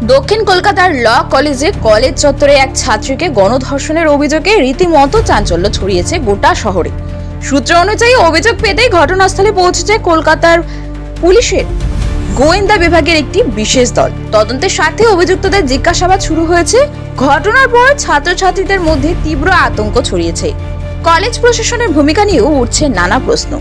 দক্ষিণ কলকাতার ল কলেজে কলেজ চত্বরে এক ছাত্রীকে গণধর্ষণের অভিযোগে রীতিমতো চাঞ্চল্য ছড়িয়েছে গোটা শহরে। সূত্র অনুযায়ী অভিযোগ পেতেই ঘটনাস্থলে পৌঁছেছে কলকাতার পুলিশের গোয়েন্দা বিভাগের একটি বিশেষ দল। তদন্তের স্বার্থে অভিযুক্তদের জিজ্ঞাসাবাদ শুরু হয়েছে। ঘটনার পর ছাত্রছাত্রীদের মধ্যে তীব্র আতঙ্ক ছড়িয়েছে। কলেজ প্রশাসনের ভূমিকা নিয়েও উঠছে নানা প্রশ্ন।